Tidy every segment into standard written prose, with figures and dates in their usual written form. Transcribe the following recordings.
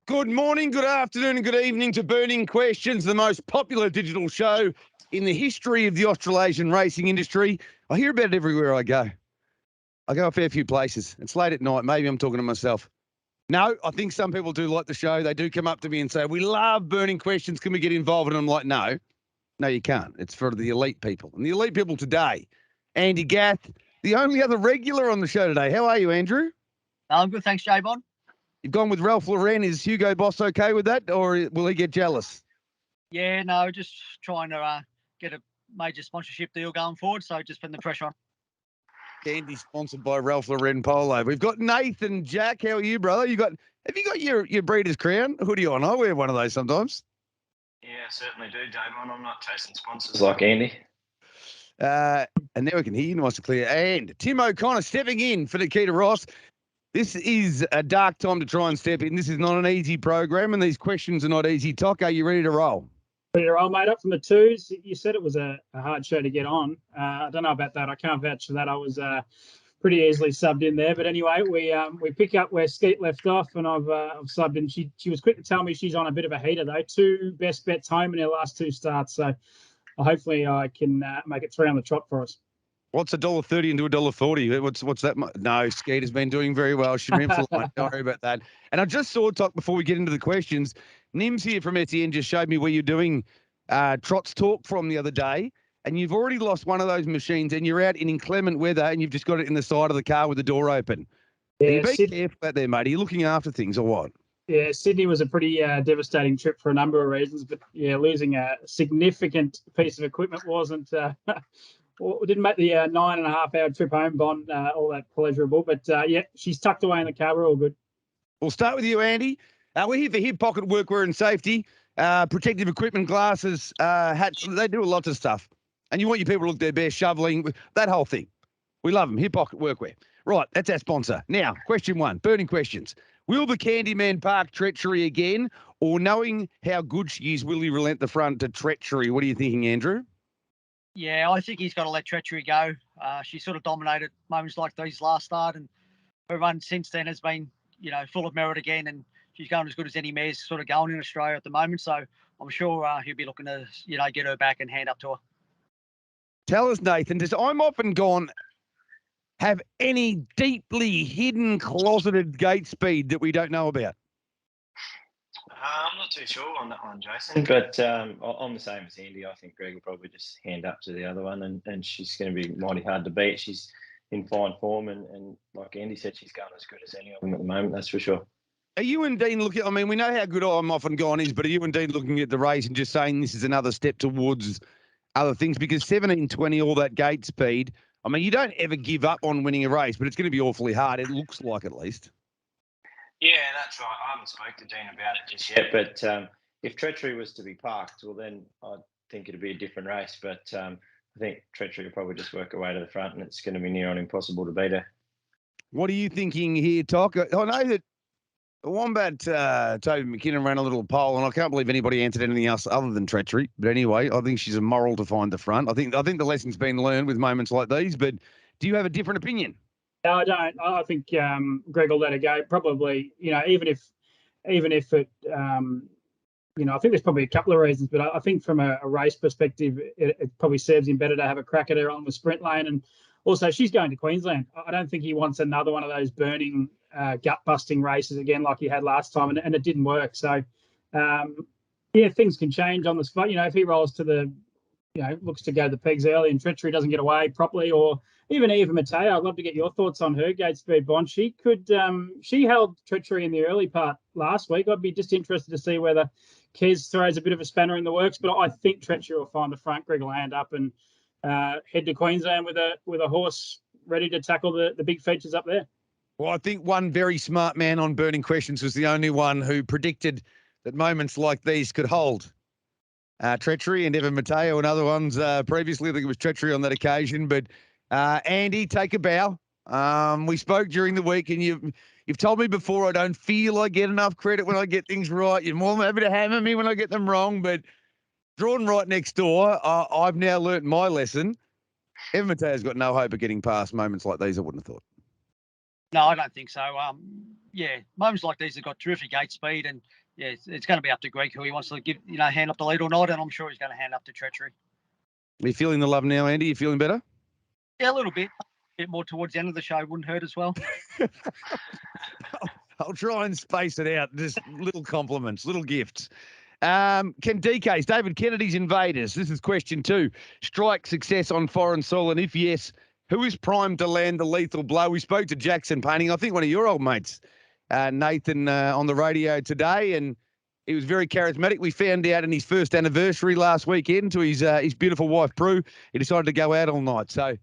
Good morning, good afternoon, and good evening to Burning Questions, the most popular digital show in the history of the Australasian racing industry. I hear about it everywhere I go. I go a fair few places. It's late at night. Maybe I'm talking to myself. No, I think some people do like the show. They do come up to me and say, we love Burning Questions. Can we get involved? And I'm like, no, you can't. It's for the elite people. And the elite people today, Andy Gath, the only other regular on the show today. How are you, Andrew? I'm good, thanks, J-Bon. You've gone with Ralph Lauren. Is Hugo Boss okay with that, or will he get jealous? Yeah, no, just trying to get a major sponsorship deal going forward, so just putting the pressure on. Andy sponsored by Ralph Lauren Polo. We've got Nathan Jack. How are you, brother? Have you got your breeder's crown hoodie on? I wear one of those sometimes. Yeah, I certainly do, J-Bon. I'm not chasing sponsors like Andy. And now we can hear you nice and clear. And Tim O'Connor stepping in for Nikita Ross. This is a dark time to try and step in. This is not an easy program, and these questions are not easy. Toc, are you ready to roll? Ready to roll, mate. Up from the twos. You said it was a hard show to get on. I don't know about that. I can't vouch for that. I was pretty easily subbed in there. But anyway, we pick up where Skeet left off, and I've subbed in. She was quick to tell me she's on a bit of a heater, though. 2 best bets home in her last 2 starts. So hopefully I can make it 3 on the trot for us. What's $1.30 into $1.40? What's that? No, Skeet has been doing very well. She's in for line. Don't worry about that. And I just saw, Toc, before we get into the questions, Nims here from Etienne just showed me where you're doing Trots Talk from the other day, and you've already lost one of those machines, and you're out in inclement weather, and you've just got it in the side of the car with the door open. Yeah, be careful out there, mate. Are you looking after things or what? Yeah, Sydney was a pretty devastating trip for a number of reasons, but yeah, losing a significant piece of equipment wasn't. Didn't make the 9.5-hour trip home, Bond, all that pleasurable. But yeah, she's tucked away in the car. We're all good. We'll start with you, Andy. We're here for hip pocket workwear and safety, protective equipment, glasses, hats. They do lots of stuff. And you want your people to look their best, shoveling, that whole thing. We love them, hip pocket workwear. Right, that's our sponsor. Now, question 1, burning questions. Will the Candyman park treachery again, or knowing how good she is, will he relent the front to treachery? What are you thinking, Andrew? Yeah, I think he's got to let treachery go. She sort of dominated moments like these last start, and her run since then has been, full of merit again, and she's going as good as any mare's sort of going in Australia at the moment. So I'm sure he'll be looking to, get her back and hand up to her. Tell us, Nathan, does I'm Often Gone have any deeply hidden, closeted gate speed that we don't know about? I'm not too sure on that one, Jason, but I'm the same as Andy. I think Greg will probably just hand up to the other one, and she's going to be mighty hard to beat. She's in fine form, and like Andy said, she's going as good as any of them at the moment, that's for sure. Are you and Dean looking, we know how good I'm Often Gone is, but are you and Dean looking at the race and just saying this is another step towards other things? Because 17:20, all that gate speed, you don't ever give up on winning a race, but it's going to be awfully hard. It looks like, at least. Yeah, that's right. I haven't spoken to Dean about it just yet, but if Treachery was to be parked, well, then I think it'd be a different race. But I think Treachery will probably just work her way to the front, and it's going to be near on impossible to beat her. What are you thinking here, Toc? I know that the Wombat, Toby McKinnon, ran a little poll, and I can't believe anybody answered anything else other than Treachery. But anyway, I think she's a moral to find the front. I think the lesson's been learned with moments like these. But do you have a different opinion? No, I don't. I think Greg will let it go. Probably, even if it, I think there's probably a couple of reasons, but I think from a race perspective, it probably serves him better to have a crack at her on the sprint lane. And also, she's going to Queensland. I don't think he wants another one of those burning, gut-busting races again like he had last time, and it didn't work. So, things can change on the spot. If he rolls to the, looks to go the pegs early and Treachery doesn't get away properly, or even Eva Mateo, I'd love to get your thoughts on her gate speed, Bond. She held Treachery in the early part last week. I'd be just interested to see whether Kez throws a bit of a spanner in the works, but I think Treachery will find the front. Greg will hand up and head to Queensland with a horse ready to tackle the big features up there. Well, I think one very smart man on Burning Questions was the only one who predicted that moments like these could hold Treachery, and Eva Mateo and other ones previously. I think it was Treachery on that occasion. But Andy, take a bow. We spoke during the week, and you've told me before I don't feel I get enough credit when I get things right. You're more than happy to hammer me when I get them wrong, but drawn right next door, I've now learnt my lesson. Eva Mateo's got no hope of getting past moments like these, I wouldn't have thought. No, I don't think so. yeah, moments like these have got terrific gate speed, and yeah, it's going to be up to Greg who he wants to give, hand up the lead or not, and I'm sure he's going to hand up to Treachery. Are you feeling the love now, Andy? You feeling better? Yeah, a little bit. A bit more towards the end of the show wouldn't hurt as well. I'll try and space it out. Just little compliments, little gifts. Can DK's David Kennedy's Invaders? This is question 2. Strike success on foreign soil, and if yes, who is primed to land the lethal blow? We spoke to Jackson Painting, I think one of your old mates, Nathan, on the radio today, and he was very charismatic. We found out in his first anniversary last weekend to his beautiful wife, Prue, he decided to go out all night. So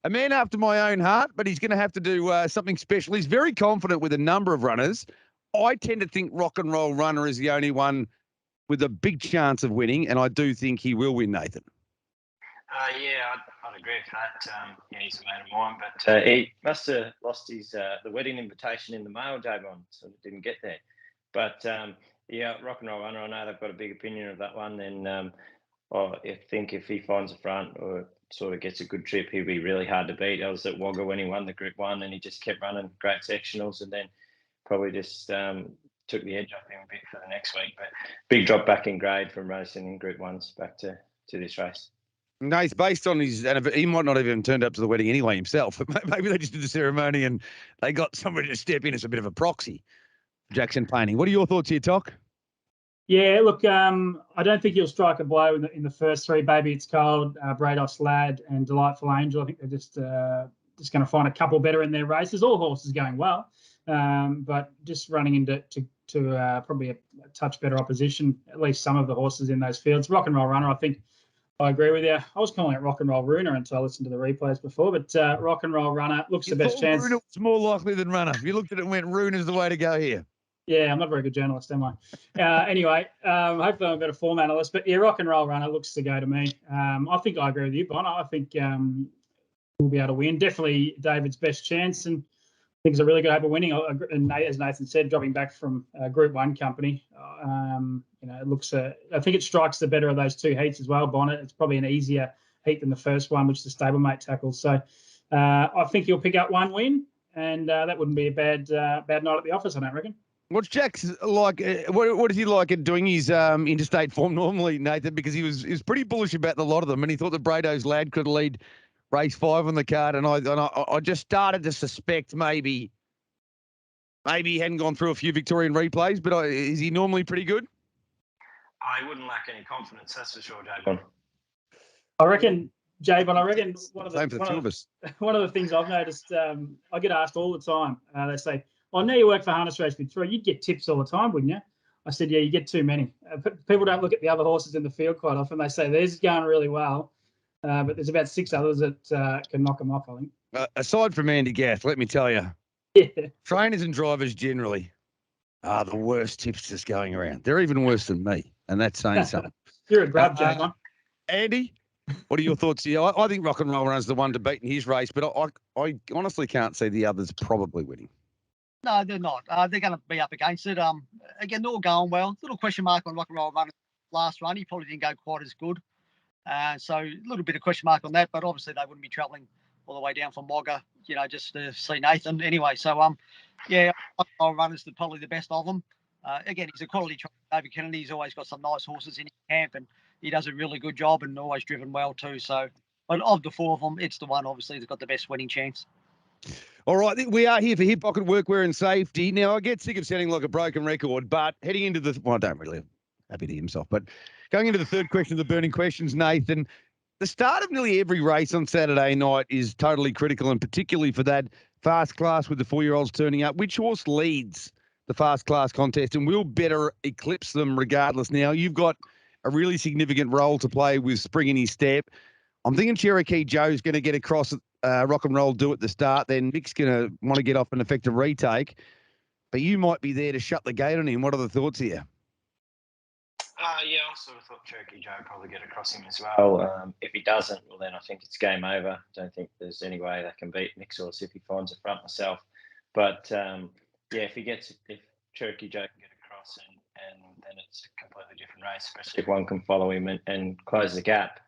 a man after my own heart, but he's going to have to do something special. He's very confident with a number of runners. I tend to think Rock and Roll Runner is the only one with a big chance of winning, and I do think he will win, Nathan. Yeah, I'd agree with that. Yeah, he's a mate of mine, but he must have lost his the wedding invitation in the mail, Javon, so it didn't get there. But yeah, Rock and Roll Runner, I know they've got a big opinion of that one, and I think if he finds a front or sort of gets a good trip, he'll be really hard to beat. I was at Wagga when he won the Group 1, and he just kept running great sectionals, and then probably just took the edge off him a bit for the next week. But big drop back in grade from racing in Group 1s back to this race. No, he's based on his, and he might not have even turned up to the wedding anyway himself. But maybe they just did the ceremony and they got somebody to step in as a bit of a proxy. Jackson Painting. What are your thoughts here, Toc? Yeah, look, I don't think he'll strike a blow in the first 3. Baby It's Cold, Brados Lad, and Delightful Angel. I think they're just going to find a couple better in their races. All horses going well, but just running into probably a touch better opposition. At least some of the horses in those fields. Rock and Roll Runner, I think. I agree with you. I was calling it Rock and Roll Runner until I listened to the replays before, but Rock and Roll Runner looks the best chance. Runner was more likely than Runner. You looked at it and went, Runner's the way to go here. Yeah, I'm not a very good journalist, am I? Anyway, hopefully I'm a better form analyst. But yeah, Rock and Roll Runner looks to go to me. I think I agree with you, Bon. I think we'll be able to win. Definitely David's best chance, and I think it's a really good hope of winning. And as Nathan said, dropping back from Group 1 company, it looks. I think it strikes the better of those 2 heats as well, Bonnet. It's probably an easier heat than the first one, which the stablemate tackles. So I think he'll pick up 1 win, and that wouldn't be a bad night at the office, I don't reckon. What's Jack's like? What is he like at doing his interstate form normally, Nathan? Because he was pretty bullish about the lot of them, and he thought the Brados Lad could lead race 5 on the card, and I just started to suspect maybe he hadn't gone through a few Victorian replays, but is he normally pretty good? I wouldn't lack any confidence, that's for sure, Javon. I reckon, Javon, one of the things I've noticed, I get asked all the time. They say, I know you work for Harness Race Victoria. You'd get tips all the time, wouldn't you? I said, yeah, you get too many. People don't look at the other horses in the field quite often. They say, theirs is going really well. But there's about 6 others that can knock them off, I think. Aside from Andy Gath, let me tell you, trainers and drivers generally are the worst tipsters going around. They're even worse than me, and that's saying something. You're a grub, Javon. Andy, what are your thoughts here? I think Rock and Roll Runner's the one to beat in his race, but I honestly can't see the others probably winning. No, they're not. They're going to be up against it. Again, they're all going well. Little question mark on Rock and Roll Runner last run. He probably didn't go quite as good. So a little bit of question mark on that, but obviously they wouldn't be travelling all the way down from Wagga, just to see Nathan anyway. So, yeah, Rock Runner's probably the best of them. Again, he's a quality trainer. David Kennedy. He's always got some nice horses in his camp, and he does a really good job and always driven well too. So, but of the 4 of them, it's the one obviously that's got the best winning chance. All right, we are here for hip pocket workwear and safety. Now, I get sick of sounding like a broken record, but heading into I don't really happy to himself, but going into the third question of the burning questions, Nathan, the start of nearly every race on Saturday night is totally critical, and particularly for that fast class with the 4-year-olds turning up. Which horse leads the fast class contest and will better eclipse them regardless? Now, you've got a really significant role to play with Spring in his step. I'm thinking Cherokee Joe's going to get across Rock and Roll do at the start. Then Mick's going to want to get off an effective retake. But you might be there to shut the gate on him. What are the thoughts here? Yeah, I sort of thought Cherokee Joe would probably get across him as well. If he doesn't, well, then I think it's game over. I don't think there's any way they can beat Mick's horse if he finds a front myself. But, yeah, if Cherokee Joe can get across and then it's a completely different race, especially if one can follow him and close the gap,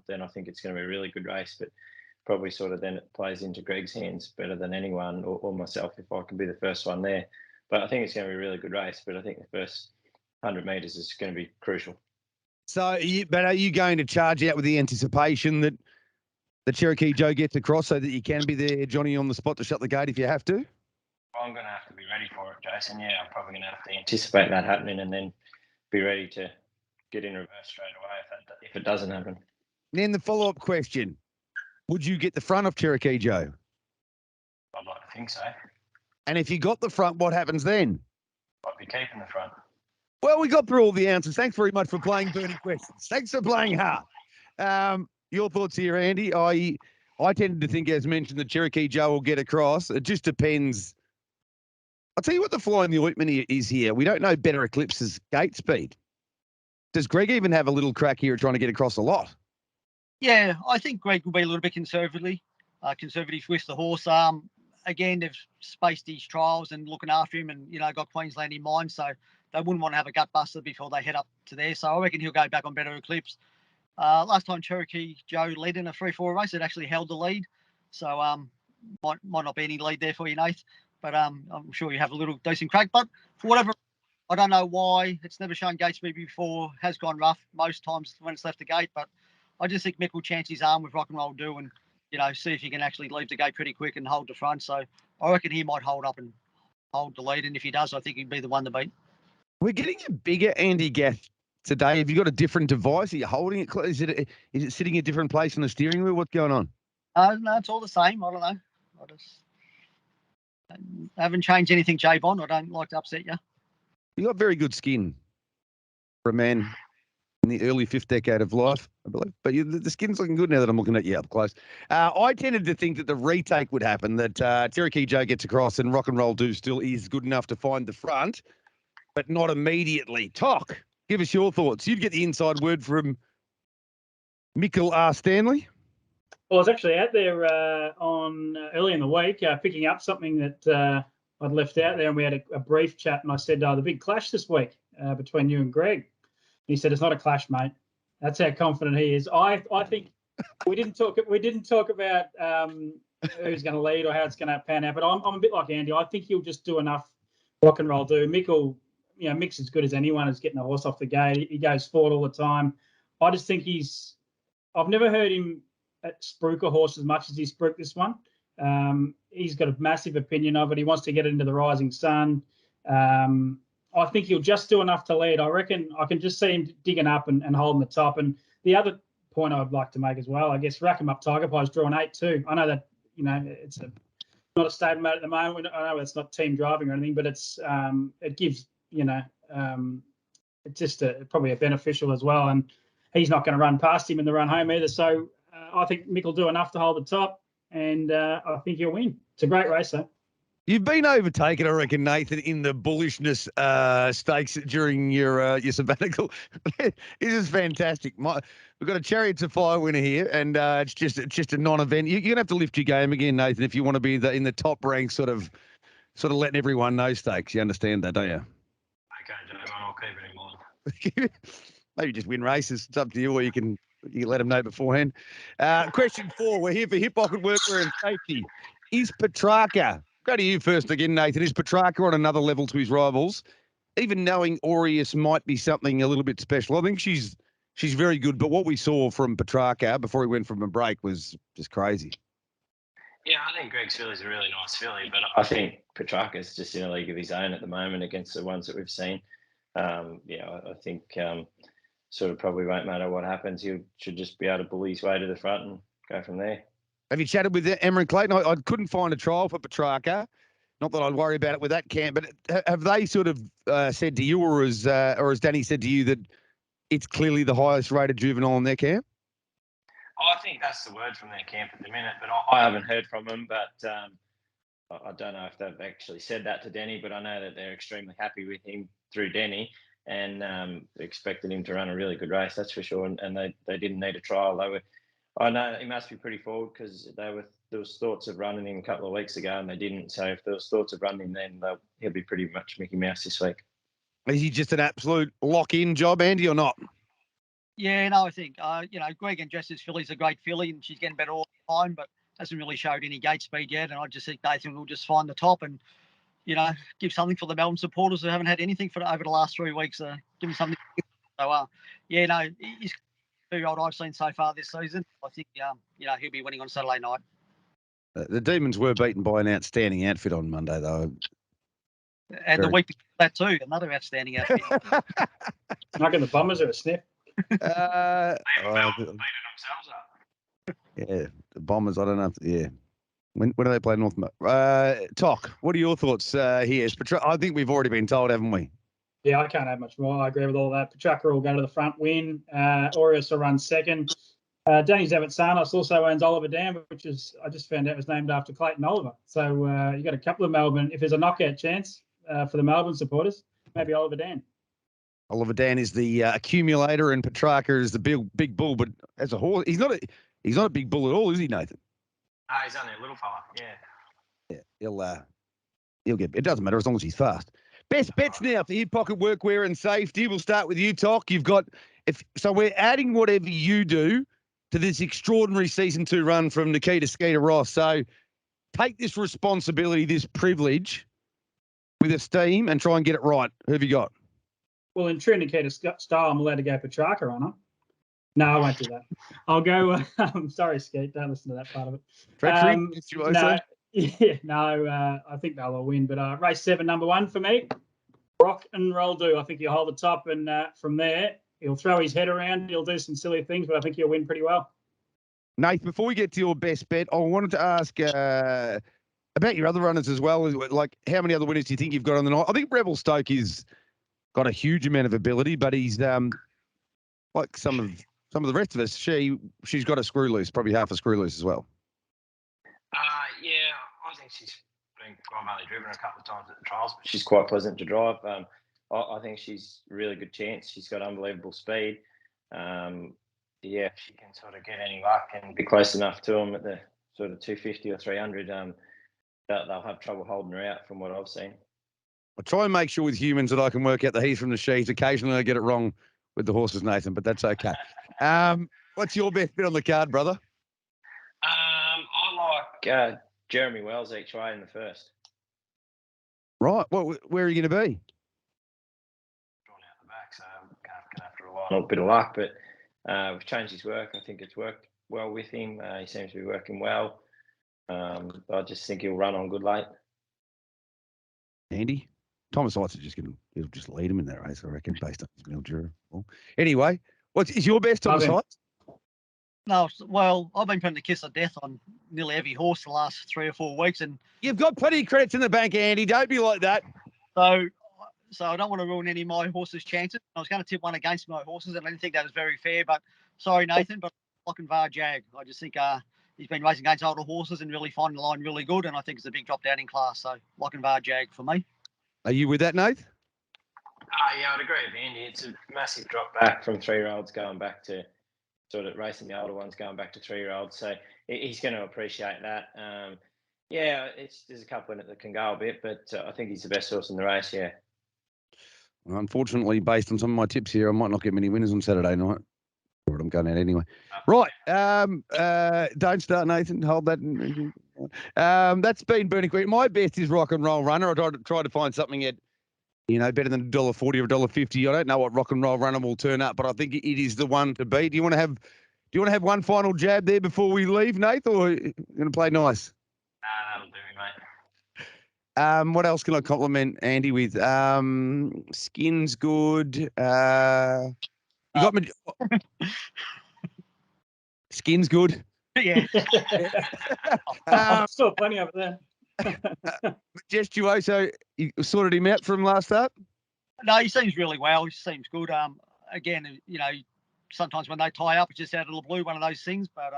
then I think it's going to be a really good race. But probably sort of then it plays into Greg's hands better than anyone or myself if I can be the first one there. But I think it's going to be a really good race. But I think the first 100 metres is going to be crucial. So, but are you going to charge out with the anticipation that the Cherokee Joe gets across so that you can be there, Johnny, on the spot to shut the gate if you have to? I'm going to have to be ready for it, Jason. Yeah, I'm probably going to have to anticipate that happening and then be ready to get in reverse straight away if it doesn't happen. Then the follow-up question, would you get the front of Cherokee Joe? I'd like to think so. And if you got the front, what happens then? I'd be keeping the front. Well, we got through all the answers. Thanks very much for playing Burning Questions. Thanks for playing hard. Your thoughts here, Andy? I tended to think, as mentioned, that Cherokee Joe will get across. It just depends. I'll tell you what the fly in the ointment is here. We don't know Better Eclipse's gate speed. Does Greg even have a little crack here at trying to get across a lot? Yeah, I think Greg will be a little bit conservative with the horse. Again, they've spaced these trials and looking after him and, got Queensland in mind. So they wouldn't want to have a gut buster before they head up to there. So I reckon he'll go back on Better Eclipse. Last time Cherokee Joe led in a 3-4 race, it actually held the lead. So might not be any lead there for you, Nate. But I'm sure you have a little decent crack. But for whatever, I don't know why it's never shown gate speed before, has gone rough most times when it's left the gate. But I just think Mick will chance his arm with Rock and Roll Do and, see if he can actually leave the gate pretty quick and hold the front. So I reckon he might hold up and hold the lead. And if he does, I think he'd be the one to beat. We're getting a bigger Andy Gath today. Have you got a different device? Are you holding it close? Is it sitting a different place on the steering wheel? What's going on? No, it's all the same. I don't know. I haven't changed anything, J Bond. I don't like to upset you. You got very good skin for a man in the early fifth decade of life, I believe. But the skin's looking good now that I'm looking at you up close. I tended to think that the retake would happen, that Cherokee Joe gets across and Rock and Roll Do still is good enough to find the front, but not immediately. Toc, give us your thoughts. You'd get the inside word from Mikkel R. Stanley. Well, I was actually out there on early in the week picking up something that I'd left out there, and we had a brief chat, and I said, the big clash this week between you and Greg. He said, it's not a clash, mate. That's how confident he is. I think we didn't talk about who's going to lead or how it's going to pan out, but I'm a bit like Andy. I think he'll just do enough Rock and Roll Do. Mick's as good as anyone is getting a horse off the gate. He goes forward all the time. I just think I've never heard him spruik a horse as much as he spruiked this one. He's got a massive opinion of it. He wants to get it into the rising sun. I think he'll just do enough to lead. I reckon I can just see him digging up and holding the top. And the other point I'd like to make as well, I guess, Rack 'em Up Tiger Pie's drawn 8-2. I know that, it's not a stable mate at the moment. I know it's not team driving or anything, but it's it gives, it's just probably a beneficial as well. And he's not going to run past him in the run home either. So I think Mick will do enough to hold the top, and I think he'll win. It's a great race, though. You've been overtaken, I reckon, Nathan, in the bullishness stakes during your sabbatical. It is fantastic. We've got a Chariots of Fire winner here, and it's just a non-event. You're gonna have to lift your game again, Nathan, if you want to be in the top rank, sort of letting everyone know stakes. You understand that, don't you? Okay, Joe, I'll keep it in mind. Maybe just win races. It's up to you, or you can let them know beforehand. Question 4. We're here for hip pocket workwear and safety. Is Petracca? Go to you first again, Nathan. Is Petracca on another level to his rivals? Even knowing Aureus might be something a little bit special, I think she's very good. But what we saw from Petracca before he went from a break was just crazy. Yeah, I think Greg's filly's a really nice filly, but I think Petracca's just in a league of his own at the moment against the ones that we've seen. I think sort of probably won't matter what happens. He should just be able to bully his way to the front and go from there. Have you chatted with Emery Clayton? I couldn't find a trial for Petracca. Not that I'd worry about it with that camp, but have they sort of said to you, or has Danny said to you that it's clearly the highest rated juvenile in their camp? I think that's the word from their camp at the minute, but I haven't heard from them. But I don't know if they've actually said that to Denny, but I know that they're extremely happy with him through Denny and expected him to run a really good race, that's for sure. And they didn't need a trial. I know he must be pretty forward because there was thoughts of running him a couple of weeks ago and they didn't. So if there was thoughts of running him then, he'll be pretty much Mickey Mouse this week. Is he just an absolute lock-in job, Andy, or not? Yeah, no, I think, Greg and Jess's filly's a great filly and she's getting better all the time, but hasn't really showed any gate speed yet. And I just think Nathan will just find the top. And give something for the Melbourne supporters who haven't had anything for over the last 3 weeks. Give them something. So, he's the 2-year-old I've seen so far this season. I think, he'll be winning on Saturday night. The Demons were beaten by an outstanding outfit on Monday, though. And the week before that too, another outstanding outfit. Not getting the Bombers or a sniff. Melbourne beating themselves up. Yeah, the Bombers. I don't know. Yeah, when do they play North? Toc, what are your thoughts here? I think we've already been told, haven't we? Yeah, I can't add much more. I agree with all that. Petracca will go to the front, win. Aureus will run second. Danny Zavitsanos also owns Oliver Dam, which is, I just found out, was named after Clayton Oliver. So you got a couple of Melbourne. If there's a knockout chance for the Melbourne supporters, maybe Oliver Dan. Oliver Dan is the accumulator, and Petracca is the big bull. But as a horse, he's not a big bull at all, is he, Nathan? No, he's only a little fella. Yeah. Yeah, he'll get. It doesn't matter as long as he's fast. Best bets now for hip pocket workwear and safety. We'll start with you, Toc. You've got so we're adding whatever you do to this extraordinary season 2 run from Nikita Skeeter Ross. So take this responsibility, this privilege with esteem and try and get it right. Who have you got? Well, in true Nikita style, I'm allowed to go Petracca on her. No, I won't do that. I'll go. Sorry, Skeet. Don't listen to that part of it. I think they'll all win. But race 7, number 1 for me, Rock and Roll Do. I think he'll hold the top, and from there, he'll throw his head around. He'll do some silly things, but I think he'll win pretty well. Nate, before we get to your best bet, I wanted to ask about your other runners as well. Like, how many other winners do you think you've got on the night? I think Rebel Stoke is got a huge amount of ability, but he's like some of the rest of us. She's got a screw loose, probably half a screw loose as well. Yeah, I think she's been primarily driven a couple of times at the trials, but she's quite pleasant to drive. I think she's a really good chance. She's got unbelievable speed. If she can sort of get any luck and be close enough to them at the sort of 250 or 300, they'll have trouble holding her out from what I've seen. I try and make sure with humans that I can work out the he's from the she's. Occasionally I get it wrong with the horses, Nathan, but that's okay. What's your best bet on the card, brother? I like Jeremy Wells each way in the first. Right. Well, where are you going to be? Drawn out the back, so I'm going to have to rely on a bit of luck, but we've changed his work. I think it's worked well with him. He seems to be working well. I just think he'll run on good late. Andy? Thomas Heights he'll just lead him in that race, I reckon, based on his Mildura. Well, anyway, is your best, Thomas Heights? No, well, I've been putting the kiss of death on nearly every horse the last 3 or 4 weeks, and you've got plenty of credits in the bank, Andy. Don't be like that. So I don't want to ruin any of my horses' chances. I was going to tip one against my horses, and I didn't think that was very fair. But sorry, Nathan, but Lochinvar Jag. I just think he's been racing against older horses and really finding the line really good, and I think it's a big drop down in class. So Lochinvar Jag for me. Are you with that, Nate? Yeah, I'd agree with Andy. It's a massive drop back from 3-year-olds going back to sort of racing the older ones going back to 3-year-olds. So he's going to appreciate that. There's a couple in it that can go a bit, but I think he's the best horse in the race, yeah. Well, unfortunately, based on some of my tips here, I might not get many winners on Saturday night. But I'm going out anyway. Right. Don't start, Nathan. Hold that. That's been Burning Question. My best is Rock and Roll Runner. I tried to find something at, better than $1.40 or $1.50. I don't know what Rock and Roll Runner will turn up, but I think it is the one to beat. Do you want to have one final jab there before we leave, Nath, or are you going to play nice? That'll do me, mate. What else can I compliment Andy with? Skin's good. You got me. Skin's good. Yeah. Still plenty of it there. Majestuoso, you sorted him out from last start? No, he seems really well. He seems good. Again, sometimes when they tie up, it's just out of the blue, one of those things. But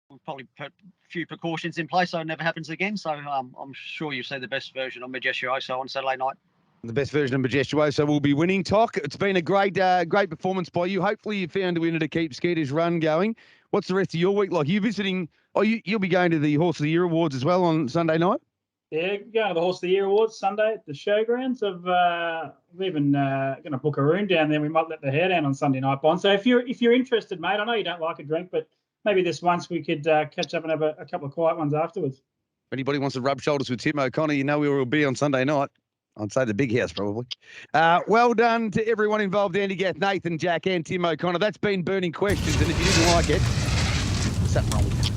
we'll probably put a few precautions in place so it never happens again. So I'm sure you'll see the best version of Majestuoso on Saturday night. The best version of Majestuoso will be winning. Toc, it's been a great performance by you. Hopefully you found a winner to keep Skeeter's run going. What's the rest of your week like? You visiting? You'll be going to the Horse of the Year Awards as well on Sunday night? Yeah, going to the Horse of the Year Awards Sunday at the showgrounds. We're even going to book a room down there. We might let the hair down on Sunday night, Bond. So if you're interested, mate, I know you don't like a drink, but maybe this once we could catch up and have a couple of quiet ones afterwards. If anybody wants to rub shoulders with Tim O'Connor, you know where we'll be on Sunday night. I'd say the big house, probably. Well done to everyone involved, Andy Gath, Nathan, Jack, and Tim O'Connor. That's been Burning Questions, and if you didn't like it, there's something wrong with you.